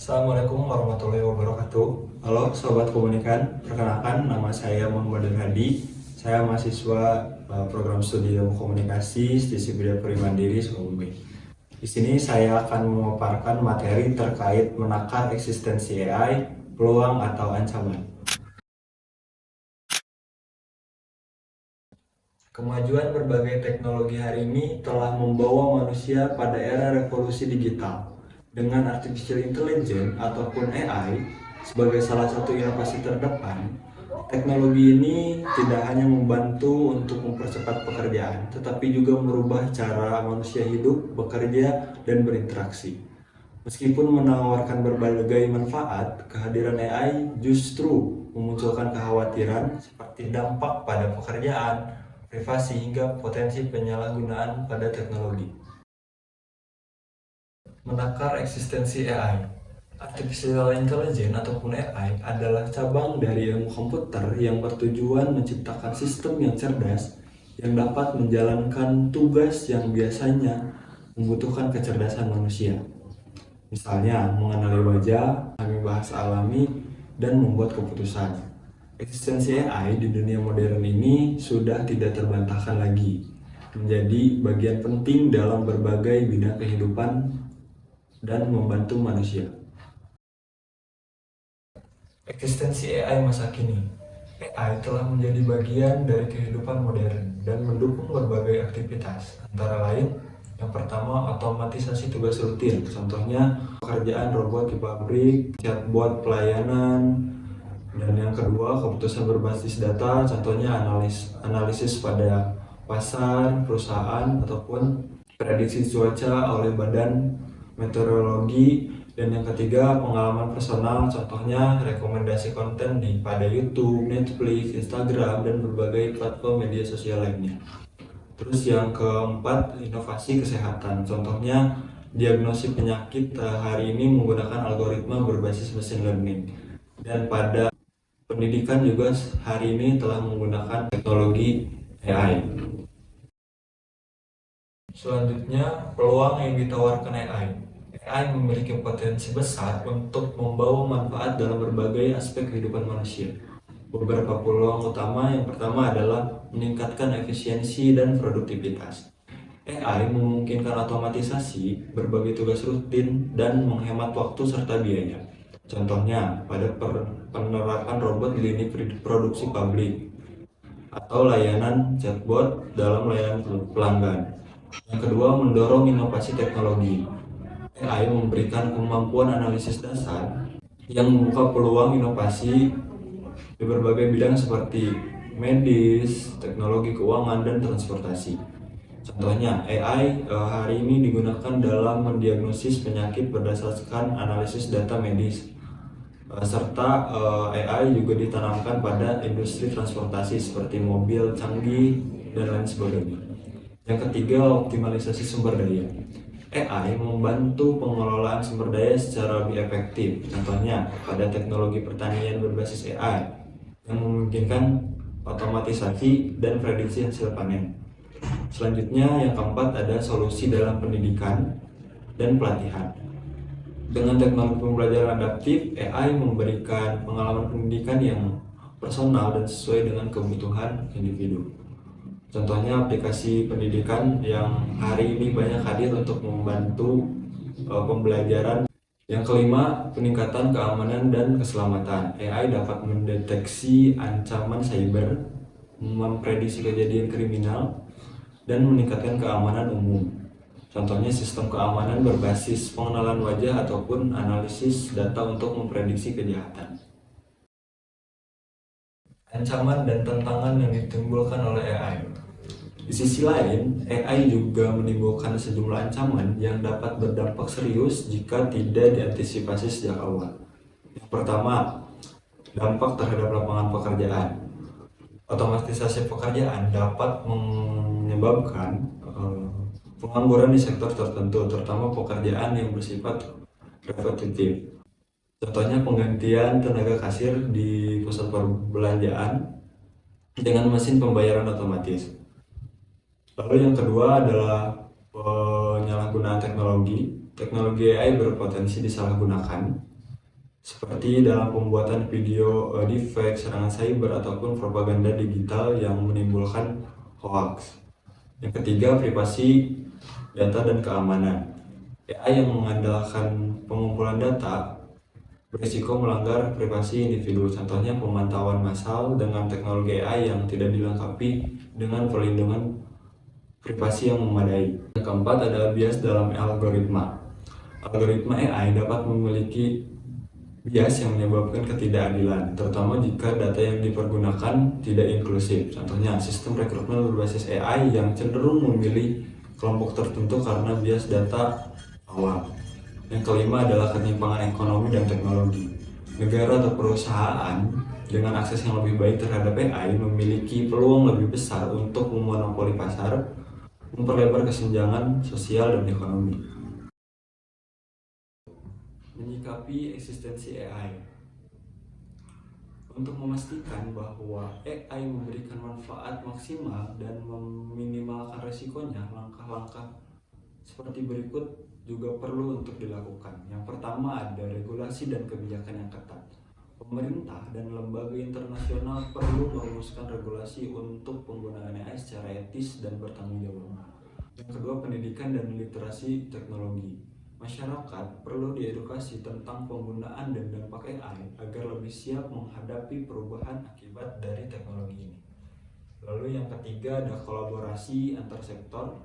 Assalamualaikum warahmatullahi wabarakatuh. Halo Sobat Komunikan, perkenalkan nama saya Muhammad Hadi. Saya mahasiswa program studi ilmu komunikasi Stisi Bidang Mandiri Sukabumi. Di sini saya akan memaparkan materi terkait menakar eksistensi AI, peluang atau ancaman. Kemajuan berbagai teknologi hari ini telah membawa manusia pada era revolusi digital. Dengan artificial intelligence ataupun AI sebagai salah satu inovasi terdepan, teknologi ini tidak hanya membantu untuk mempercepat pekerjaan, tetapi juga merubah cara manusia hidup, bekerja, dan berinteraksi. Meskipun menawarkan berbagai manfaat, kehadiran AI justru memunculkan kekhawatiran seperti dampak pada pekerjaan, privasi, hingga potensi penyalahgunaan pada teknologi. Menakar eksistensi AI. Artificial Intelligence ataupun AI adalah cabang dari ilmu komputer yang bertujuan menciptakan sistem yang cerdas yang dapat menjalankan tugas yang biasanya membutuhkan kecerdasan manusia. Misalnya, mengenali wajah, memahami bahasa alami, dan membuat keputusan. Eksistensi AI di dunia modern ini sudah tidak terbantahkan lagi, menjadi bagian penting dalam berbagai bidang kehidupan dan membantu manusia. Eksistensi AI masa kini. AI telah menjadi bagian dari kehidupan modern dan mendukung berbagai aktivitas, antara lain yang pertama, otomatisasi tugas rutin. Contohnya, pekerjaan robot di pabrik, chatbot pelayanan, dan yang kedua, keputusan berbasis data. Contohnya, analisis pada pasar, perusahaan, ataupun prediksi cuaca oleh badan meteorologi. Dan yang ketiga, pengalaman personal. Contohnya, rekomendasi konten pada YouTube, Netflix, Instagram, dan berbagai platform media sosial lainnya. Terus yang keempat, inovasi kesehatan. Contohnya, diagnosis penyakit hari ini menggunakan algoritma berbasis machine learning. Dan pada pendidikan juga hari ini telah menggunakan teknologi AI. Selanjutnya, peluang yang ditawarkan AI. AI memiliki potensi besar untuk membawa manfaat dalam berbagai aspek kehidupan manusia. Beberapa peluang utama, yang pertama adalah meningkatkan efisiensi dan produktivitas. AI memungkinkan otomatisasi berbagai tugas rutin dan menghemat waktu serta biaya. Contohnya, pada penerapan robot di lini produksi pabrik atau layanan chatbot dalam layanan pelanggan. Yang kedua, mendorong inovasi teknologi. AI memberikan kemampuan analisis dasar yang membuka peluang inovasi di berbagai bidang seperti medis, teknologi keuangan, dan transportasi. Contohnya, AI hari ini digunakan dalam mendiagnosis penyakit berdasarkan analisis data medis, serta AI juga ditanamkan pada industri transportasi seperti mobil canggih dan lain sebagainya. Yang ketiga, optimalisasi sumber daya. AI membantu pengelolaan sumber daya secara lebih efektif. Contohnya, pada teknologi pertanian berbasis AI yang memungkinkan otomatisasi dan prediksi hasil panen. Selanjutnya, yang keempat, ada solusi dalam pendidikan dan pelatihan. Dengan teknologi pembelajaran adaptif, AI memberikan pengalaman pendidikan yang personal dan sesuai dengan kebutuhan individu. Contohnya, aplikasi pendidikan yang hari ini banyak hadir untuk membantu pembelajaran. Yang kelima, peningkatan keamanan dan keselamatan. AI dapat mendeteksi ancaman cyber, memprediksi kejadian kriminal, dan meningkatkan keamanan umum. Contohnya, sistem keamanan berbasis pengenalan wajah ataupun analisis data untuk memprediksi kejahatan. Ancaman dan tantangan yang ditimbulkan oleh AI. Di sisi lain, AI juga menimbulkan sejumlah ancaman yang dapat berdampak serius jika tidak diantisipasi sejak awal. Yang pertama, dampak terhadap lapangan pekerjaan. Otomatisasi pekerjaan dapat menyebabkan pengangguran di sektor tertentu, terutama pekerjaan yang bersifat repetitif. Contohnya, penggantian tenaga kasir di pusat perbelanjaan dengan mesin pembayaran otomatis. Lalu yang kedua adalah penyalahgunaan teknologi. Teknologi AI berpotensi disalahgunakan seperti dalam pembuatan video deepfake, serangan cyber, ataupun propaganda digital yang menimbulkan hoax. Yang ketiga, privasi data dan keamanan. AI yang mengandalkan pengumpulan data berisiko melanggar privasi individu. Contohnya pemantauan massal dengan teknologi AI yang tidak dilengkapi dengan perlindungan privasi yang memadai. Yang keempat adalah bias dalam algoritma. Algoritma AI dapat memiliki bias yang menyebabkan ketidakadilan, terutama jika data yang dipergunakan tidak inklusif. Contohnya, sistem rekrutmen berbasis AI yang cenderung memilih kelompok tertentu karena bias data awal. Yang kelima adalah ketimpangan ekonomi dan teknologi. Negara atau perusahaan dengan akses yang lebih baik terhadap AI memiliki peluang lebih besar untuk memonopoli pasar, memperlebar kesenjangan sosial dan ekonomi. Menyikapi eksistensi AI. Untuk memastikan bahwa AI memberikan manfaat maksimal dan meminimalkan resikonya, langkah-langkah seperti berikut juga perlu untuk dilakukan. Yang pertama ada regulasi dan kebijakan yang ketat. Pemerintah dan lembaga internasional perlu merumuskan regulasi untuk penggunaan AI secara etis dan bertanggung jawab. Yang kedua, pendidikan dan literasi teknologi. Masyarakat perlu diedukasi tentang penggunaan dan dampak AI agar lebih siap menghadapi perubahan akibat dari teknologi ini. Lalu yang ketiga ada kolaborasi antar sektor,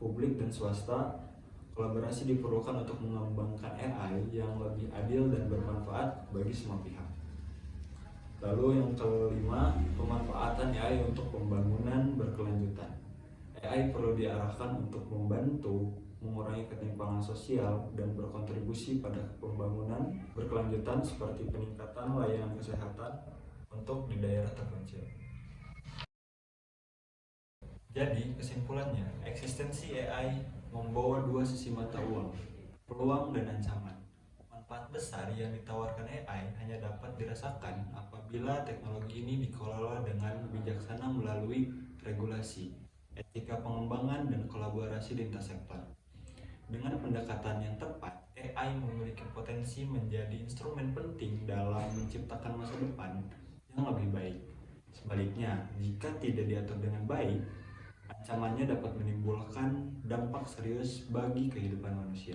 publik dan swasta. Kolaborasi diperlukan untuk mengembangkan AI yang lebih adil dan bermanfaat bagi semua pihak. Lalu yang kelima, pemanfaatan AI untuk pembangunan berkelanjutan. AI perlu diarahkan untuk membantu mengurangi ketimpangan sosial dan berkontribusi pada pembangunan berkelanjutan seperti peningkatan layanan kesehatan untuk di daerah terpencil. Jadi, kesimpulannya, eksistensi AI membawa dua sisi mata uang, peluang dan ancaman. Manfaat besar yang ditawarkan AI hanya dapat dirasakan apabila teknologi ini dikelola dengan bijaksana melalui regulasi, etika pengembangan, dan kolaborasi lintas sektor. Dengan pendekatan yang tepat, AI memiliki potensi menjadi instrumen penting dalam menciptakan masa depan yang lebih baik. Sebaliknya, jika tidak diatur dengan baik, ancamannya dapat menimbulkan dampak serius bagi kehidupan manusia.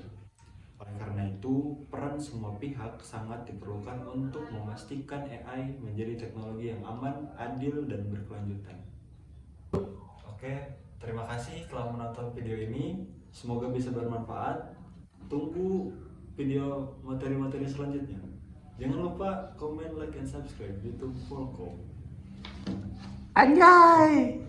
Oleh karena itu, peran semua pihak sangat diperlukan untuk memastikan AI menjadi teknologi yang aman, adil, dan berkelanjutan. Oke, terima kasih telah menonton video ini. Semoga bisa bermanfaat. Tunggu video materi-materi selanjutnya. Jangan lupa komen, like, dan subscribe YouTube Volko. Anjay!